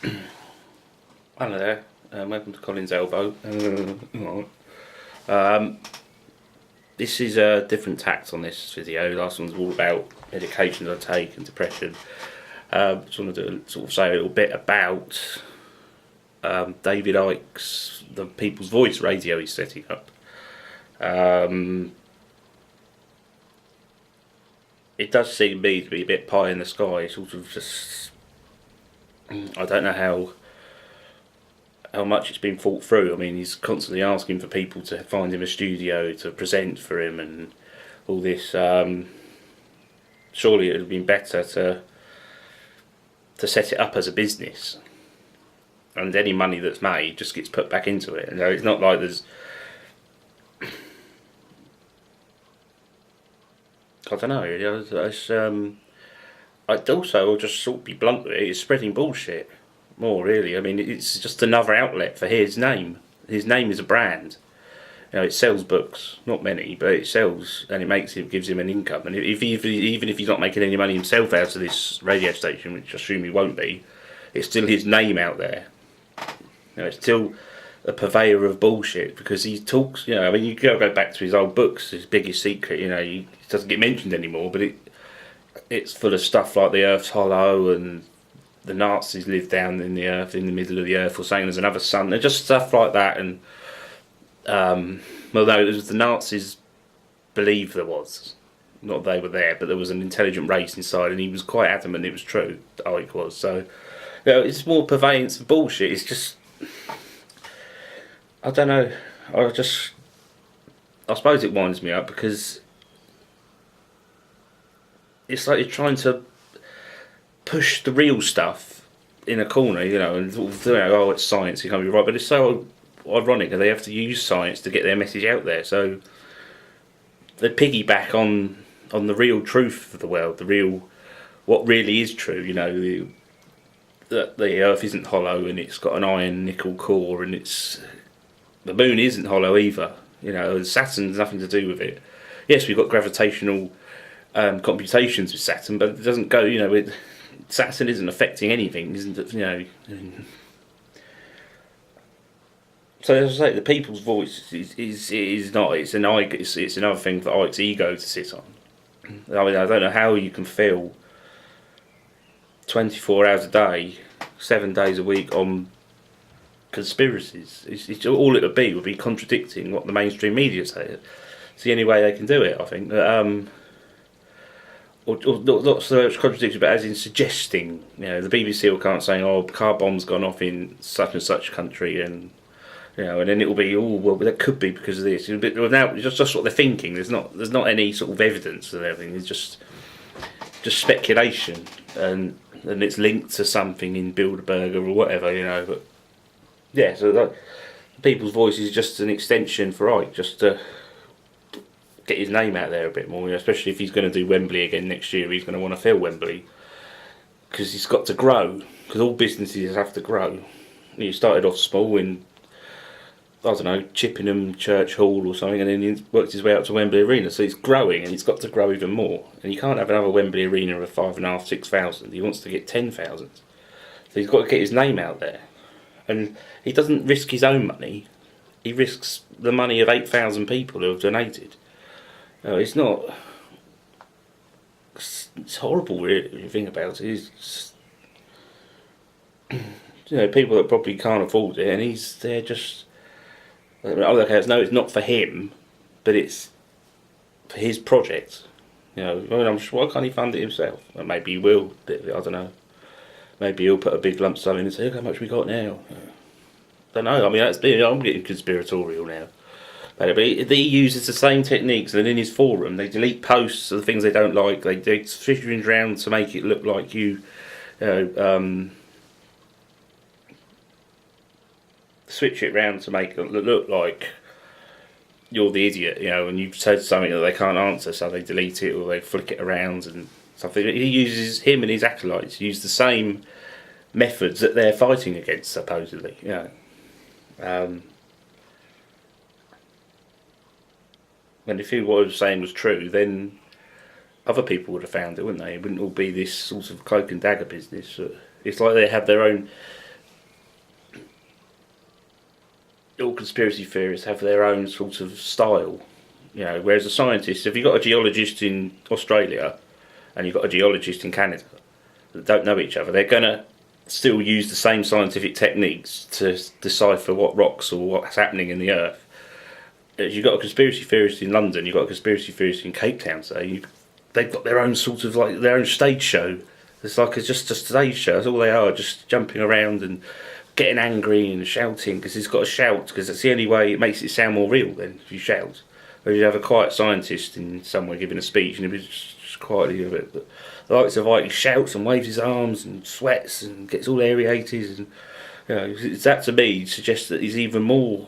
Hello there, welcome to Colin's Elbow. Um, this is a different tact on this video. Last one's all about medications I take and depression. Just want to sort of say a little bit about David Icke's The People's Voice radio he's setting up. It does seem to me to be a bit pie in the sky, sort of just, I don't know how much it's been thought through. I mean, he's constantly asking for people to find him a studio to present for him and all this. Surely it would have been better to set it up as a business, and any money that's made just gets put back into it. You know, it's not like there's, I don't know. I'd also, I'll just sort of be blunt with it, it's spreading bullshit more, really. I mean, it's just another outlet for his name. His name is a brand. You know, it sells books, not many, but it sells, and gives him an income. And even if he's not making any money himself out of this radio station, which I assume he won't be, it's still his name out there. You know, it's still a purveyor of bullshit, because he talks. You know, I mean, you go back to his old books, his biggest secret. You know, he doesn't get mentioned anymore, but it's full of stuff like the Earth's hollow and the Nazis live down in the earth, in the middle of the earth, or saying there's another sun. They're just stuff like that. And although it was the Nazis believed there was, not they were there, but there was an intelligent race inside, and he was quite adamant it was true. Ike was. So, you know, it's more purveyance of bullshit. It's just, I don't know. I suppose it winds me up, because it's like you're trying to push the real stuff in a corner, you know, and oh, it's science, you can't be right. But it's so ironic that they have to use science to get their message out there. So they piggyback on the real truth of the world, what really is true. You know, that the Earth isn't hollow, and it's got an iron nickel core, and the Moon isn't hollow either. You know, and Saturn's nothing to do with it. Yes, we've got gravitational computations with Saturn, but it doesn't go. You know, Saturn isn't affecting anything, isn't it? You know. So as I say, the people's voice is not. It's another thing for Ike's ego to sit on. I mean, I don't know how you can feel 24 hours a day, 7 days a week on conspiracies. It's all it would be contradicting what the mainstream media say. It's the only way they can do it, I think. Or not so much contradictory, but as in suggesting. You know, the BBC will come saying, "Oh, car bomb's gone off in such and such country," and you know, and then it will be, "Oh, well, that could be because of this." Now, it's just what they're thinking. There's not any sort of evidence of everything. It's just speculation, and it's linked to something in Bilderberg or whatever, you know. But yeah, so the people's voice is just an extension for Ike, just to get his name out there a bit more, you know, especially if he's going to do Wembley again next year. He's going to want to fill Wembley, because he's got to grow, because all businesses have to grow. He started off small in, I don't know, Chippenham Church Hall or something, and then he worked his way up to Wembley Arena. So he's growing, and he's got to grow even more. And you can't have another Wembley Arena of 5,500, 6,000. He wants to get 10,000. So he's got to get his name out there. And he doesn't risk his own money. He risks the money of 8,000 people who have donated. It's not. It's horrible, really, when you think about it. It's, you know, people that probably can't afford it, and they're just. Okay, it's not for him, but it's for his project. You know, I mean, I'm sure, why can't he fund it himself? Well, maybe he will. I don't know. Maybe he'll put a big lump sum in and say, "Look how much we got now." I don't know. I mean, I'm getting conspiratorial now. But he uses the same techniques, and in his forum they delete posts of the things they don't like. They switch things around to make it look like switch it round to make it look like you're the idiot, you know, and you've said something that they can't answer, so they delete it or they flick it around and something. Him and his acolytes use the same methods that they're fighting against, supposedly, you know. And if what I was saying was true, then other people would have found it, wouldn't they? It wouldn't all be this sort of cloak and dagger business. It's like they have their own all conspiracy theorists have their own sort of style. You know, whereas a scientist, if you've got a geologist in Australia and you've got a geologist in Canada that don't know each other, they're going to still use the same scientific techniques to decipher what rocks or what's happening in the earth. As you've got a conspiracy theorist in London, you've got a conspiracy theorist in Cape Town, so they've got their own sort of like their own stage show. It's like it's just a stage show. That's all they are, just jumping around and getting angry and shouting because he's got to shout because that's the only way it makes it sound more real. Then if you shout, or you have a quiet scientist in somewhere giving a speech and he'll be just quietly of it. But the likes of Icke, he shouts and waves his arms and sweats and gets all aerated, and you know that to me suggests that he's even more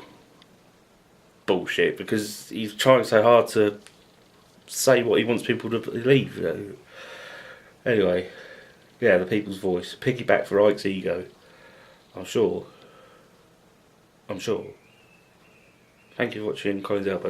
bullshit because he's trying so hard to say what he wants people to believe. You know. Anyway, yeah, the people's voice, piggyback for Icke's ego. I'm sure. Thank you for watching. Coins up.